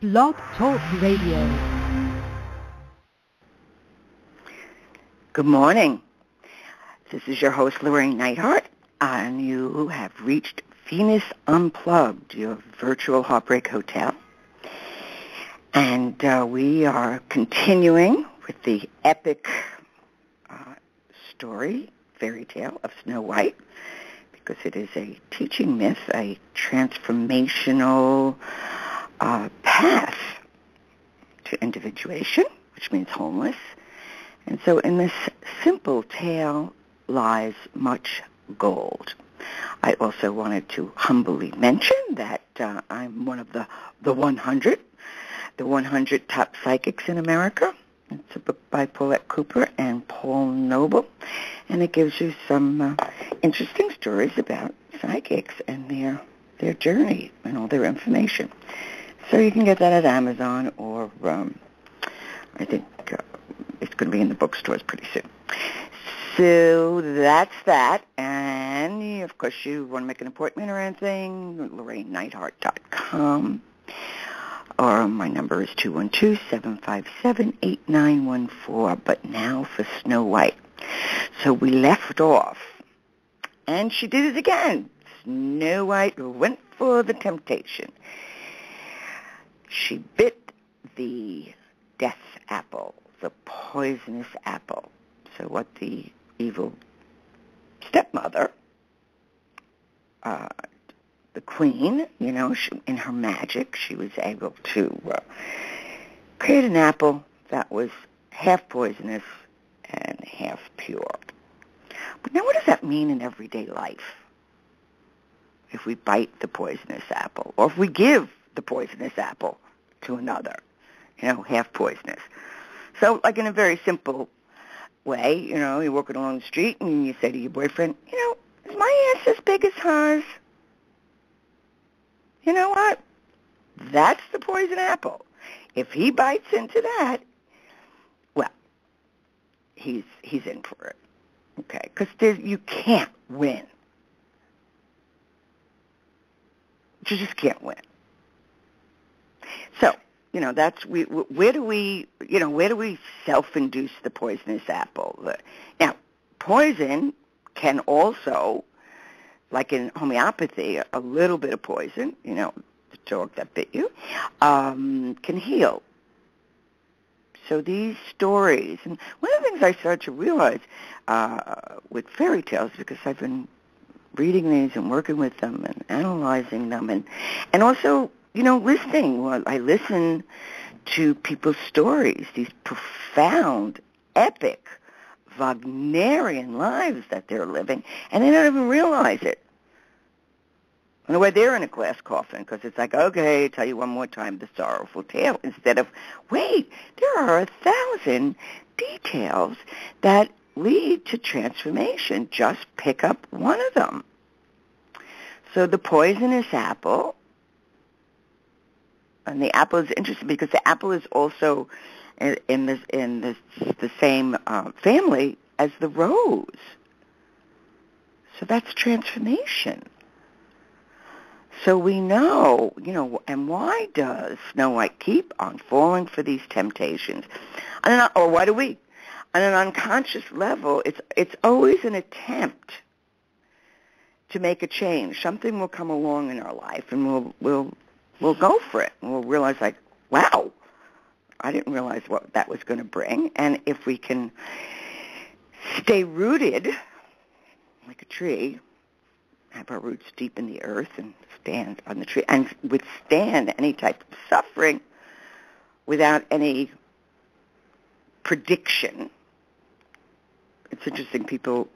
Blog Talk Radio. Good morning. This is your host, Llorraine Neithardt, and you have reached Venus Unplugged, your virtual heartbreak hotel. And we are continuing with the epic story, fairy tale of Snow White, because it is a teaching myth, a transformational path to individuation, which means wholeness. And so in this simple tale lies much gold. I also wanted to humbly mention that I'm one of the 100 top psychics in America. It's a book by Paulette Cooper and Paul Noble, and it gives you some interesting stories about psychics and their journey and all their information. So you can get that at Amazon, or I think it's going to be in the bookstores pretty soon. So that's that. And, of course, you want to make an appointment or anything, LorraineNeithardt.com. Or my number is 212-757-8914. But now for Snow White. So we left off, and she did it again. Snow White went for the temptation. She bit the death apple, the poisonous apple. So what the evil stepmother, the queen, in her magic, she was able to create an apple that was half poisonous and half pure. But now what does that mean in everyday life? If we bite the poisonous apple, or if we give the poisonous apple to another, half poisonous. So, like in a very simple way, you're walking along the street and you say to your boyfriend, is my ass as big as hers? You know what? That's the poison apple. If he bites into that, well, he's in for it. Okay? Because you can't win. You just can't win. So, that's where do we self-induce the poisonous apple? Now, poison can also, like in homeopathy, a little bit of poison, the dog that bit you, can heal. So these stories, and one of the things I started to realize with fairy tales, because I've been reading these and working with them and analyzing them, and also, listening. Well, I listen to people's stories, these profound, epic, Wagnerian lives that they're living, and they don't even realize it. In a way, they're in a glass coffin, because it's like, okay, tell you one more time the sorrowful tale, instead of, wait, there are 1,000 details that lead to transformation. Just pick up one of them. So the poisonous apple, and the apple is interesting because the apple is also in the same family as the rose. So that's transformation. So we know, and why does Snow White keep on falling for these temptations? Or why do we? On an unconscious level, it's always an attempt to make a change. Something will come along in our life, and we'll go for it. And we'll realize, like, wow, I didn't realize what that was going to bring. And if we can stay rooted like a tree, have our roots deep in the earth and stand on the tree and withstand any type of suffering without any prediction. It's interesting, people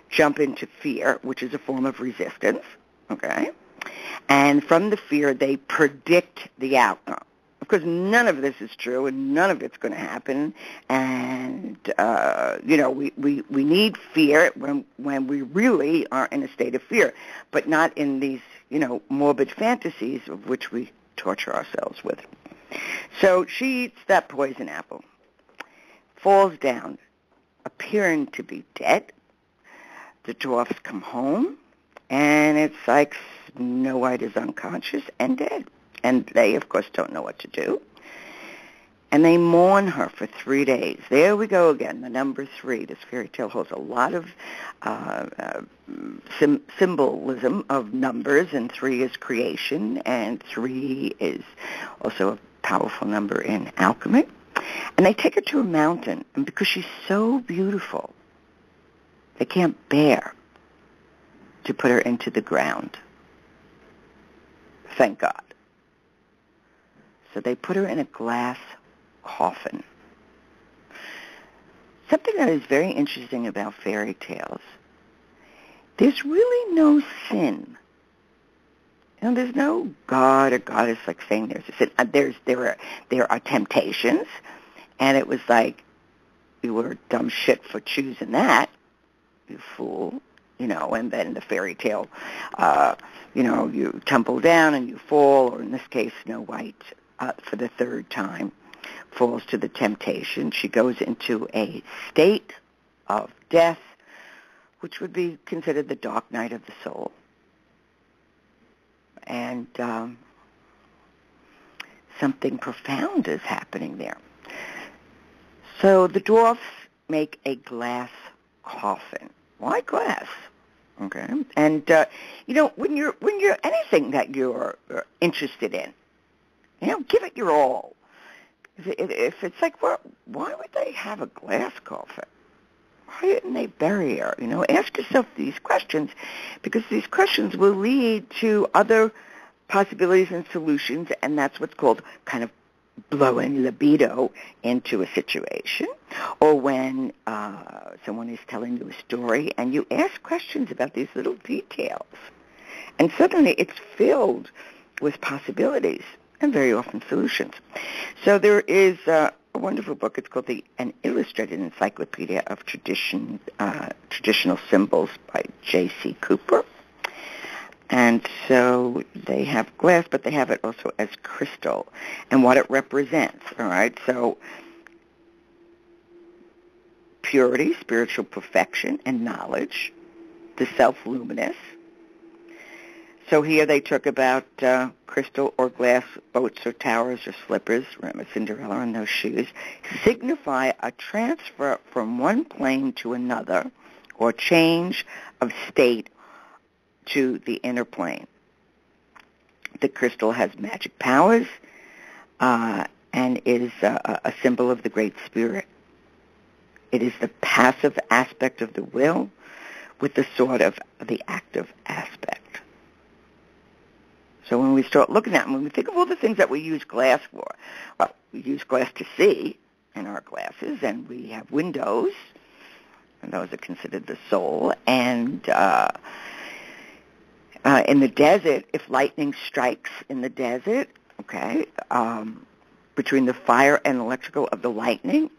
jump into fear, which is a form of resistance, okay? And from the fear, they predict the outcome. Of course, none of this is true, and none of it's going to happen. And, we need fear when we really are in a state of fear, but not in these, morbid fantasies of which we torture ourselves with. So she eats that poison apple, falls down, appearing to be dead. The dwarfs come home, and it's like Snow White is unconscious and dead. And they, of course, don't know what to do. And they mourn her for 3 days. There we go again, the number 3. This fairy tale holds a lot of symbolism of numbers, and 3 is creation, and 3 is also a powerful number in alchemy. And they take her to a mountain, and because she's so beautiful, they can't bear to put her into the ground. Thank God. So they put her in a glass coffin. Something that is very interesting about fairy tales, there's really no sin. There's no god or goddess like saying there's a sin. There are temptations, and it was like, you were dumb shit for choosing that, you fool, and then the fairy tale, you tumble down and you fall, or in this case, Snow White, for the 3rd time, falls to the temptation. She goes into a state of death, which would be considered the dark night of the soul. And something profound is happening there. So the dwarfs make a glass coffin. Why glass? Okay. And when you're anything that you're interested in, give it your all. If it's like, well, why would they have a glass coffin? Why didn't they bury her? Ask yourself these questions, because these questions will lead to other possibilities and solutions, and that's what's called kind of blowing libido into a situation, or when someone is telling you a story and you ask questions about these little details, and suddenly it's filled with possibilities and very often solutions. So there is a wonderful book. It's called An Illustrated Encyclopedia of Traditional Symbols by J.C. Cooper. And so they have glass, but they have it also as crystal and what it represents, all right? So purity, spiritual perfection, and knowledge, the self-luminous. So here they talk about crystal or glass boats or towers or slippers, remember Cinderella and those shoes, signify a transfer from one plane to another or change of state to the inner plane. The crystal has magic powers and is a symbol of the Great Spirit. It is the passive aspect of the will with the sort of the active aspect. So when we start looking at them, when we think of all the things that we use glass for, well, we use glass to see in our glasses, and we have windows, and those are considered the soul, and in the desert, if lightning strikes in the desert, okay, between the fire and electrical of the lightning,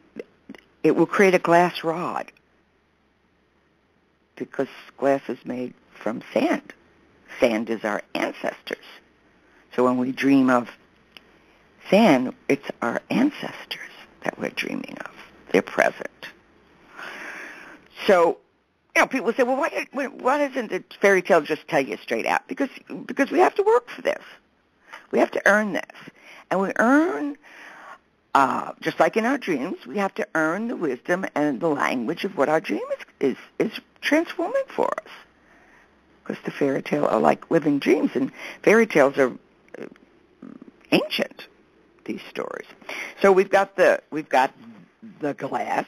it will create a glass rod because glass is made from sand. Sand is our ancestors. So when we dream of sand, it's our ancestors that we're dreaming of. They're present. So, people say, well, why doesn't the fairy tale just tell you straight out? Because we have to work for this. We have to earn this. And we earn, just like in our dreams, we have to earn the wisdom and the language of what our dream is transforming for us. Because the fairy tale are like living dreams, and fairy tales are ancient, these stories. So we've got the glass,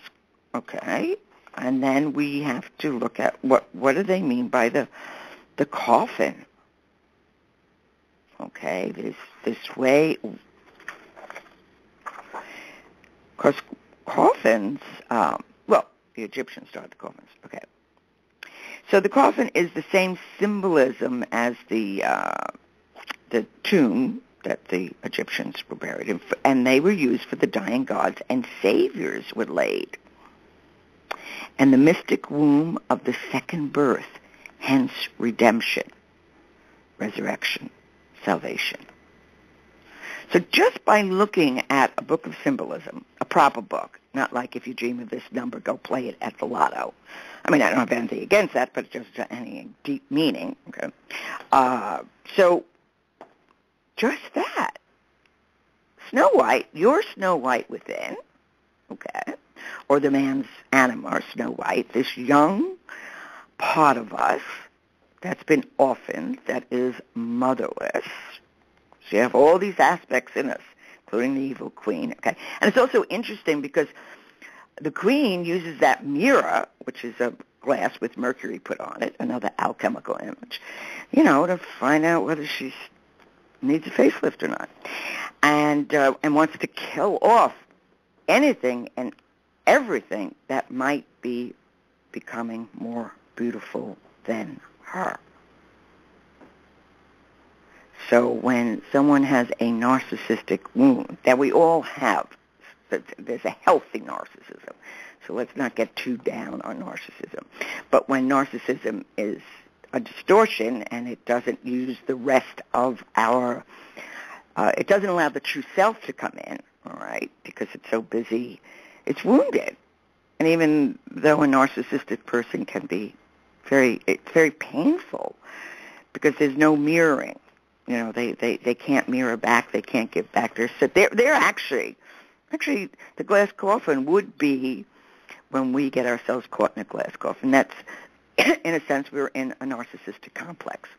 okay? And then we have to look at what do they mean by the coffin? Okay, this way, because coffins, the Egyptians started the coffins. Okay, so the coffin is the same symbolism as the tomb that the Egyptians were buried in, and they were used for the dying gods, and saviors were laid. And the mystic womb of the second birth, hence redemption, resurrection, salvation. So just by looking at a book of symbolism, a proper book, not like if you dream of this number, go play it at the lotto. I mean, I don't have anything against that, but just any deep meaning. Okay. So just that, Snow White, your Snow White within, okay, or the man's anima, or Snow White, this young part of us that's been orphaned, that is motherless. So you have all these aspects in us, including the evil queen, okay? And it's also interesting because the queen uses that mirror, which is a glass with mercury put on it, another alchemical image, to find out whether she needs a facelift or not, and wants to kill off anything and everything that might be becoming more beautiful than her. So when someone has a narcissistic wound, that we all have, there's a healthy narcissism, so let's not get too down on narcissism. But when narcissism is a distortion and it doesn't use the rest of our, it doesn't allow the true self to come in, all right, because it's so busy, it's wounded. And even though a narcissistic person can be it's very painful because there's no mirroring. They can't mirror back. They can't give back. They're actually, the glass coffin would be when we get ourselves caught in a glass coffin. That's, in a sense, we're in a narcissistic complex.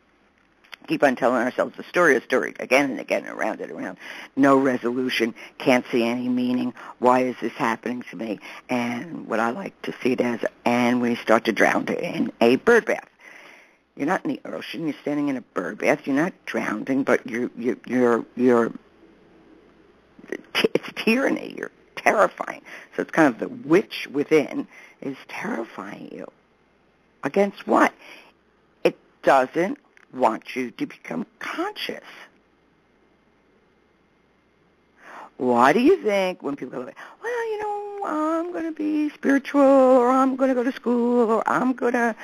Keep on telling ourselves the story again and again, around and around. No resolution, can't see any meaning. Why is this happening to me? And what I like to see it as, and we start to drown in a bird bath. You're not in the ocean. You're standing in a bird bath. You're not drowning, but it's tyranny. You're terrifying. So it's kind of the witch within is terrifying you. Against what? It doesn't want you to become conscious. Why do you think when people go, well, I'm going to be spiritual, or I'm going to go to school, or I'm going to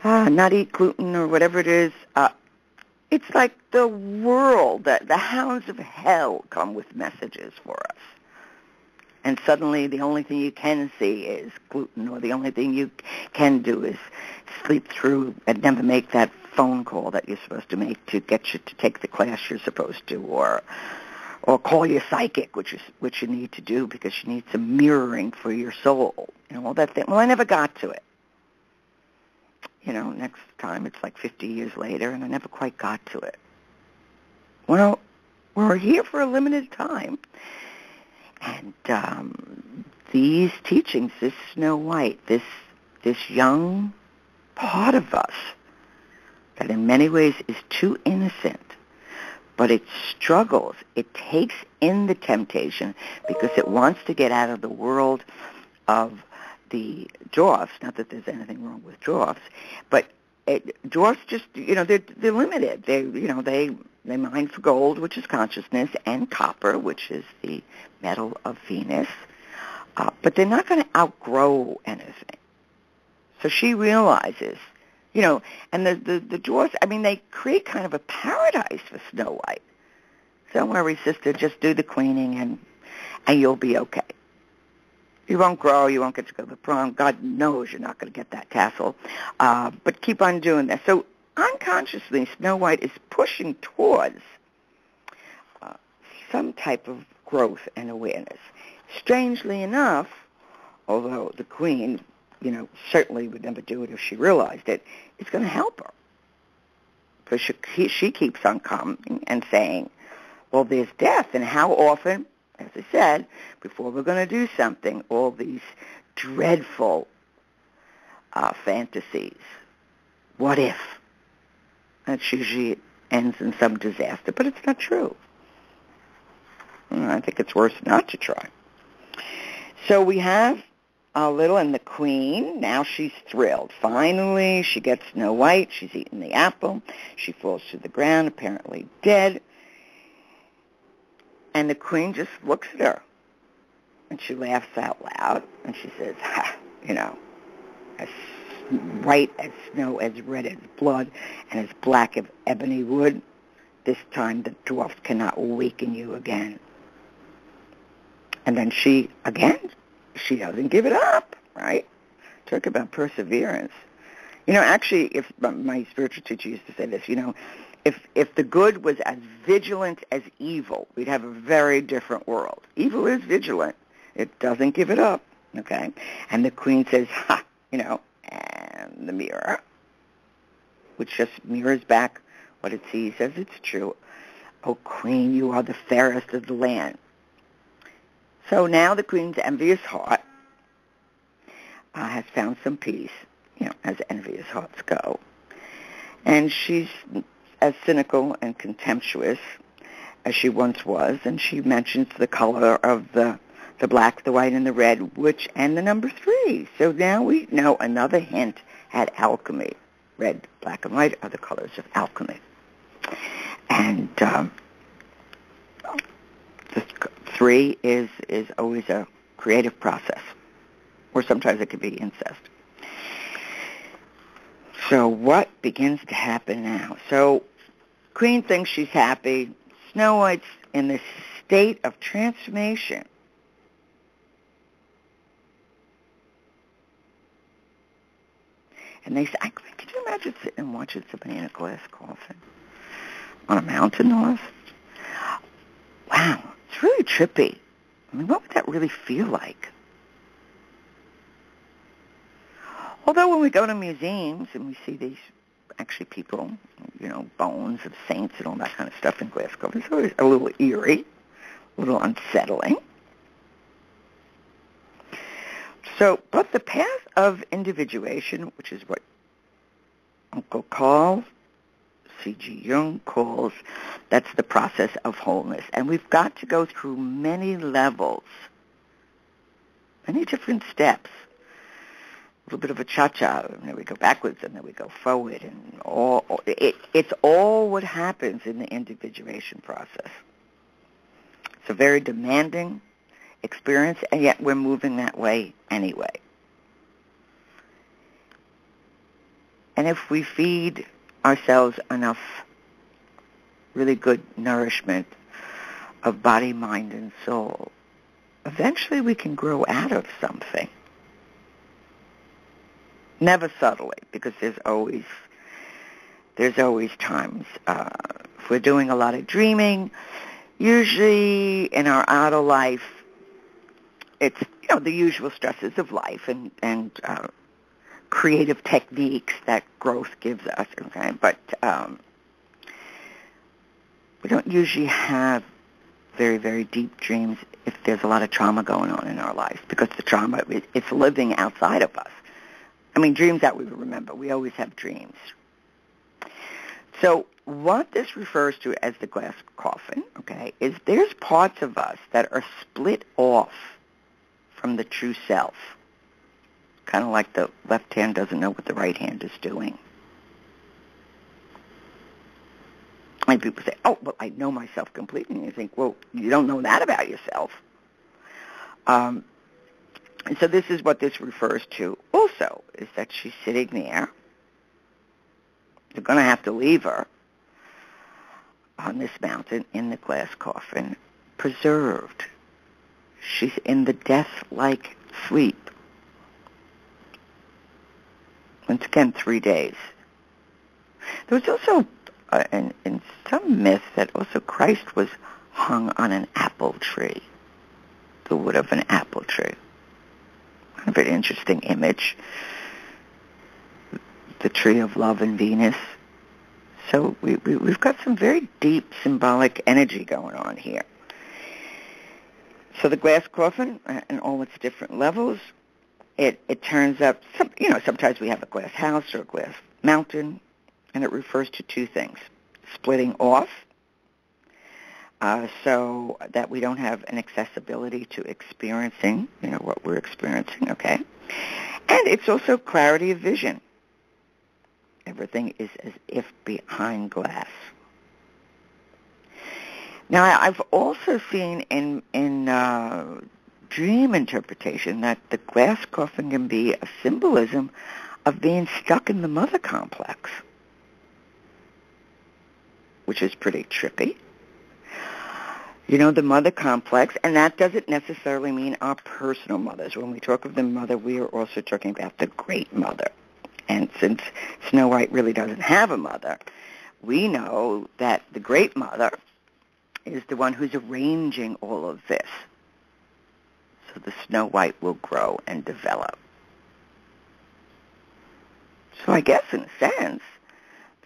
not eat gluten, or whatever it is, it's like the world, the hounds of hell come with messages for us. And suddenly the only thing you can see is gluten, or the only thing you can do is sleep through and never make that phone call that you're supposed to make to get you to take the class you're supposed to, or call your psychic, which you need to do because you need some mirroring for your soul. All that thing. Well, I never got to it. Next time it's like 50 years later, and I never quite got to it. Well, we're here for a limited time. And these teachings, this Snow White, this young part of us that in many ways is too innocent, but it struggles. It takes in the temptation because it wants to get out of the world of the dwarfs. Not that there's anything wrong with dwarfs, but dwarfs just, they're limited. They mine for gold, which is consciousness, and copper, which is the metal of Venus. But they're not going to outgrow anything. So she realizes, and the dwarfs, they create kind of a paradise for Snow White. Don't worry, sister, just do the cleaning and you'll be okay. You won't grow, you won't get to go to the prom. God knows you're not going to get that castle. But keep on doing that. So unconsciously, Snow White is pushing towards some type of growth and awareness. Strangely enough, although the queen, certainly would never do it if she realized it, it's going to help her. Because she keeps on coming and saying, well, there's death, and how often, as I said, before we're going to do something, all these dreadful fantasies. What if? That's usually ends in some disaster, but it's not true. I think it's worse not to try. So we have a little, and the queen, now she's thrilled. Finally, she gets Snow White. She's eaten the apple. She falls to the ground, apparently dead. And the queen just looks at her, and she laughs out loud, and she says, as white as snow, as red as blood, and as black as ebony wood, this time the dwarfs cannot awaken you again. And then she doesn't give it up, right? Talk about perseverance. Actually, if my spiritual teacher used to say this, if the good was as vigilant as evil, we'd have a very different world. Evil is vigilant. It doesn't give it up, okay? And the queen says, ha, and the mirror, which just mirrors back what it sees as it's true. Oh, queen, you are the fairest of the land. So now the queen's envious heart has found some peace, as envious hearts go. And she's as cynical and contemptuous as she once was, and she mentions the color of the black, the white, and the red, and the number 3. So now we know another hint at alchemy. Red, black, and white are the colors of alchemy. And the 3 is always a creative process, or sometimes it could be incest. So what begins to happen now? So Queen thinks she's happy. Snow White's in this state of transformation. And they say, could you imagine sitting and watching somebody in a glass coffin on a mountain north? Wow, it's really trippy. I mean, what would that really feel like? Although when we go to museums and we see these actually people, bones of saints and all that kind of stuff in glass coffins, it's always a little eerie, a little unsettling. So, but the path of individuation, which is what Uncle Carl C.G. Jung calls, that's the process of wholeness. And we've got to go through many levels, many different steps. A little bit of a cha-cha, and then we go backwards, and then we go forward, and it's all what happens in the individuation process. It's a very demanding experience, and yet we're moving that way anyway. And if we feed ourselves enough really good nourishment of body, mind, and soul, eventually we can grow out of something. Never subtly, because there's always times. If we're doing a lot of dreaming, usually in our outer life, it's the usual stresses of life and creative techniques that growth gives us. Okay, but we don't usually have very, very deep dreams if there's a lot of trauma going on in our life, because the trauma it's living outside of us. I mean, dreams that we remember. We always have dreams. So what this refers to as the glass coffin, okay, is there's parts of us that are split off from the true self. Kind of like the left hand doesn't know what the right hand is doing. And people say, oh, well, I know myself completely. And you think, well, you don't know that about yourself. And so this is what this refers to also, is that she's sitting there. They're going to have to leave her on this mountain in the glass coffin, preserved. She's in the death-like sleep. Once again, 3 days. There was also, in some myth, that also Christ was hung on an apple tree, the wood of an apple tree. Kind of an interesting image. The tree of love and Venus. So we've got some very deep symbolic energy going on here. So the glass coffin and all its different levels, it turns up, sometimes we have a glass house or a glass mountain, and it refers to 2 things. Splitting off, so that we don't have an accessibility to experiencing, what we're experiencing, okay? And it's also clarity of vision. Everything is as if behind glass. Now, I've also seen in dream interpretation that the glass coffin can be a symbolism of being stuck in the mother complex, which is pretty trippy. The mother complex, and that doesn't necessarily mean our personal mothers. When we talk of the mother, we are also talking about the great mother. And since Snow White really doesn't have a mother, we know that the Great Mother is the one who's arranging all of this. So the Snow White will grow and develop. So I guess in a sense,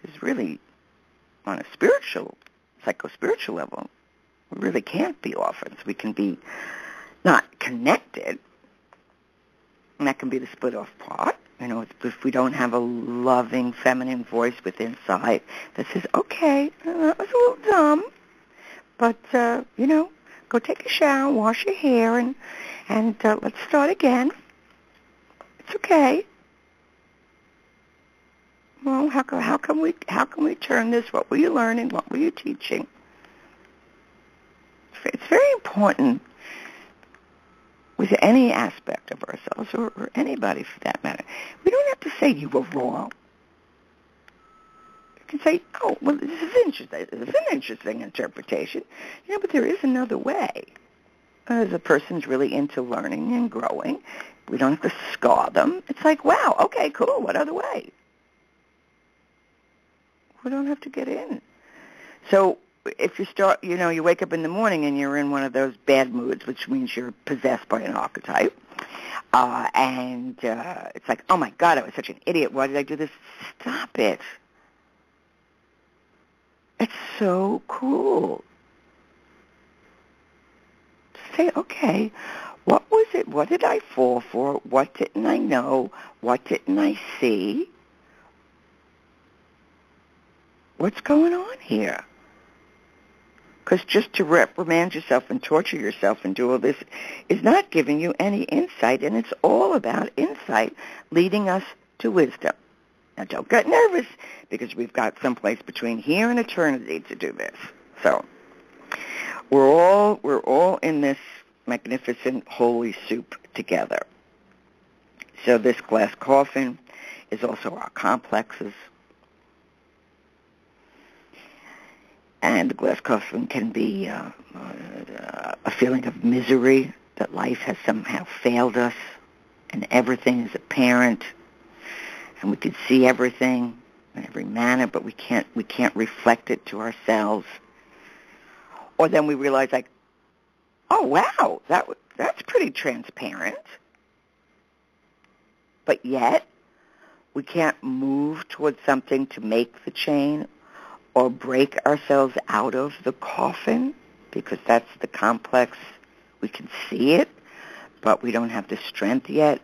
there's really, on a psycho-spiritual level, we really can't be orphans. We can be not connected, and that can be the split-off part. If we don't have a loving feminine voice within inside that says, okay, that was a little dumb, but, go take a shower, wash your hair, and let's start again. It's okay. Well, how can we turn this? What were you learning? What were you teaching? It's very important with any aspect of ourselves, or anybody for that matter. We don't have to say you were wrong. You can say, oh, well, this is interesting. This is an interesting interpretation. But there is another way. As a person's really into learning and growing, we don't have to scar them. It's like, wow, okay, cool, what other way? We don't have to get in. So if you start, you wake up in the morning and you're in one of those bad moods, which means you're possessed by an archetype, and it's like, oh my God, I was such an idiot. Why did I do this? Stop it. It's so cool. Say, okay, what was it? What did I fall for? What didn't I know? What didn't I see? What's going on here? Because just to reprimand yourself and torture yourself and do all this is not giving you any insight, and it's all about insight leading us to wisdom. Now, don't get nervous, because we've got someplace between here and eternity to do this. So we're all in this magnificent holy soup together. So this glass coffin is also our complexes. And the glass coffin can be a feeling of misery, that life has somehow failed us, and everything is apparent, and we can see everything in every manner, but we can't reflect it to ourselves. Or then we realize, like, oh wow, that's pretty transparent, but yet we can't move towards something to make the chain or break ourselves out of the coffin, because that's the complex. We can see it, but we don't have the strength yet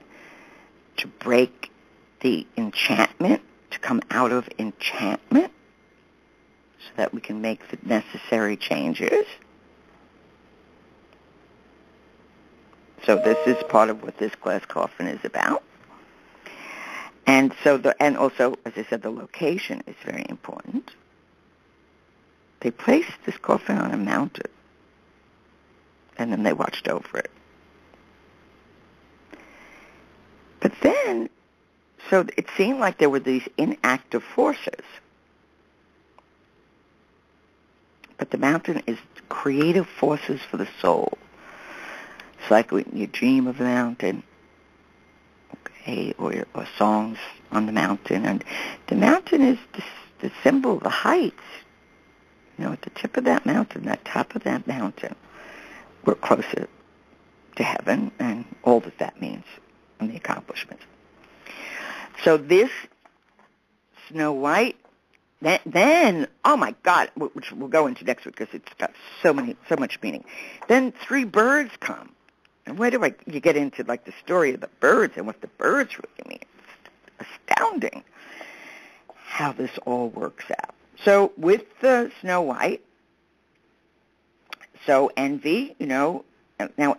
to break the enchantment, to come out of enchantment, so that we can make the necessary changes. So this is part of what this glass coffin is about. And also, as I said, the location is very important. They placed this coffin on a mountain, and then they watched over it. But then, so it seemed like there were these inactive forces. But the mountain is creative forces for the soul. It's like when you dream of the mountain, okay, or songs on the mountain. And the mountain is the symbol of the heights. At the tip of that mountain, that top of that mountain, we're closer to heaven and all that means and the accomplishments. So this Snow White, then, oh my God, which we'll go into next week because it's got so much meaning. Then 3 birds come. And where do you get into like the story of the birds and what the birds really mean? It's astounding how this all works out. So with the Snow White, so envy, now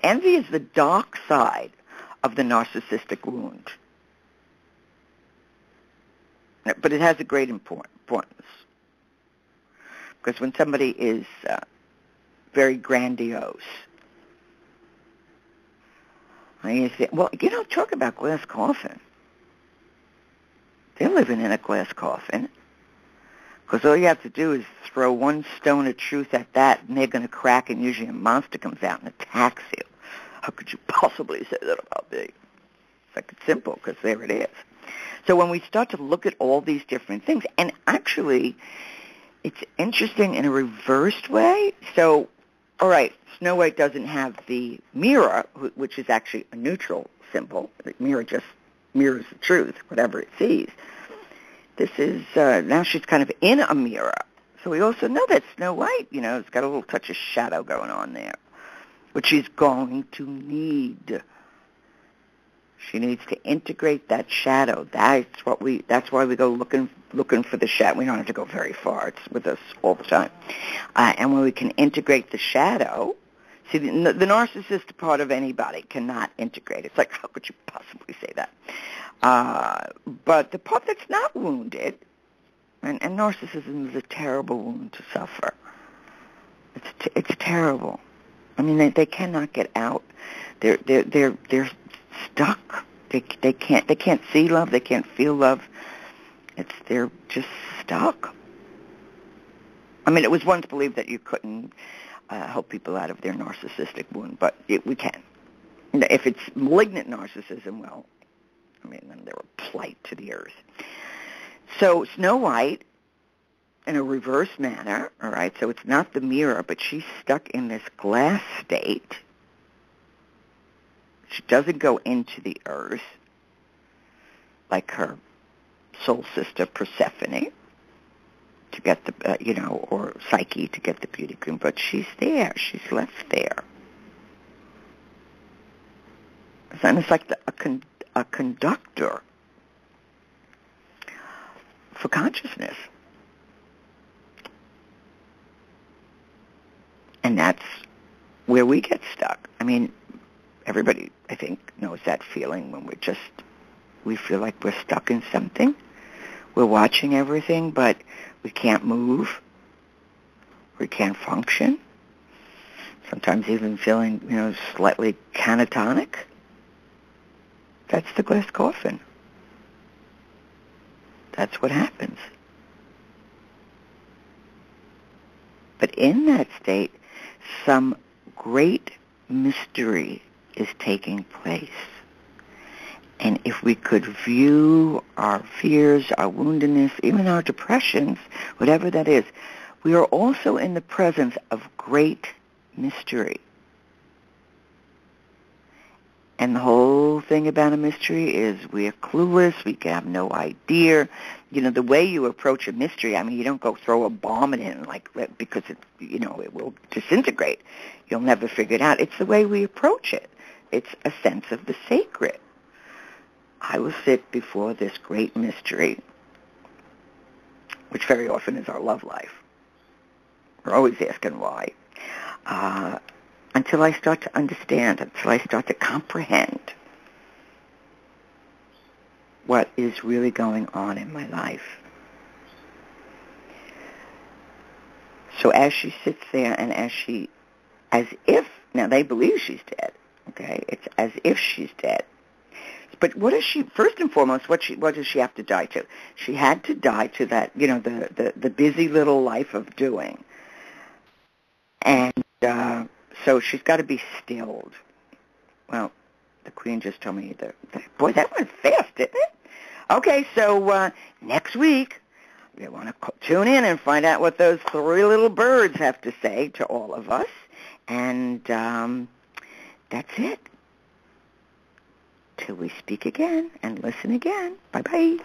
envy is the dark side of the narcissistic wound. But it has a great importance. Because when somebody is very grandiose, you say, well, talk about glass coffin. They're living in a glass coffin. Because all you have to do is throw one stone of truth at that, and they're going to crack, and usually a monster comes out and attacks you. How could you possibly say that about me? It's like it's simple, because there it is. So when we start to look at all these different things, and actually, it's interesting in a reversed way. So, all right, Snow White doesn't have the mirror, which is actually a neutral symbol. The mirror just mirrors the truth, whatever it sees. This is, now she's kind of in a mirror. So we also know that Snow White, has got a little touch of shadow going on there, which she's going to need. She needs to integrate that shadow. That's why we go looking for the shadow. We don't have to go very far. It's with us all the time. And when we can integrate the shadow, see, the narcissist part of anybody cannot integrate. It's like, how could you possibly say that? But the part that's not wounded, and narcissism is a terrible wound to suffer. It's terrible. I mean, they cannot get out. They're stuck. They can't see love. They can't feel love. They're just stuck. I mean, it was once believed that you couldn't help people out of their narcissistic wound, but we can. If it's malignant narcissism, well, I mean, then they're a plight to the earth. So Snow White, in a reverse manner, all right, so it's not the mirror, but she's stuck in this glass state. She doesn't go into the earth like her soul sister Persephone to get the, or Psyche to get the beauty queen, but she's there. She's left there. And it's like a conductor for consciousness. And that's where we get stuck. I mean, everybody, I think, knows that feeling when we feel like we're stuck in something. We're watching everything, but we can't move. We can't function. Sometimes even feeling, slightly catatonic. That's the glass coffin. That's what happens. But in that state, some great mystery is taking place. And if we could view our fears, our woundedness, even our depressions, whatever that is, we are also in the presence of great mystery. And the whole thing about a mystery is we are clueless, we have no idea. The way you approach a mystery, I mean, you don't go throw a bomb in it because it will disintegrate. You'll never figure it out. It's the way we approach it. It's a sense of the sacred. I will sit before this great mystery, which very often is our love life. We're always asking why. Until I start to understand, until I start to comprehend what is really going on in my life. So as she sits there and as if, now they believe she's dead, okay? It's as if she's dead. But what is she, first and foremost, what does she have to die to? She had to die to that, the busy little life of doing. And so she's got to be stilled. Well, the Queen just told me boy, that went fast, didn't it? Okay, so next week, you want to tune in and find out what those three little birds have to say to all of us. And that's it. Till we speak again and listen again. Bye-bye.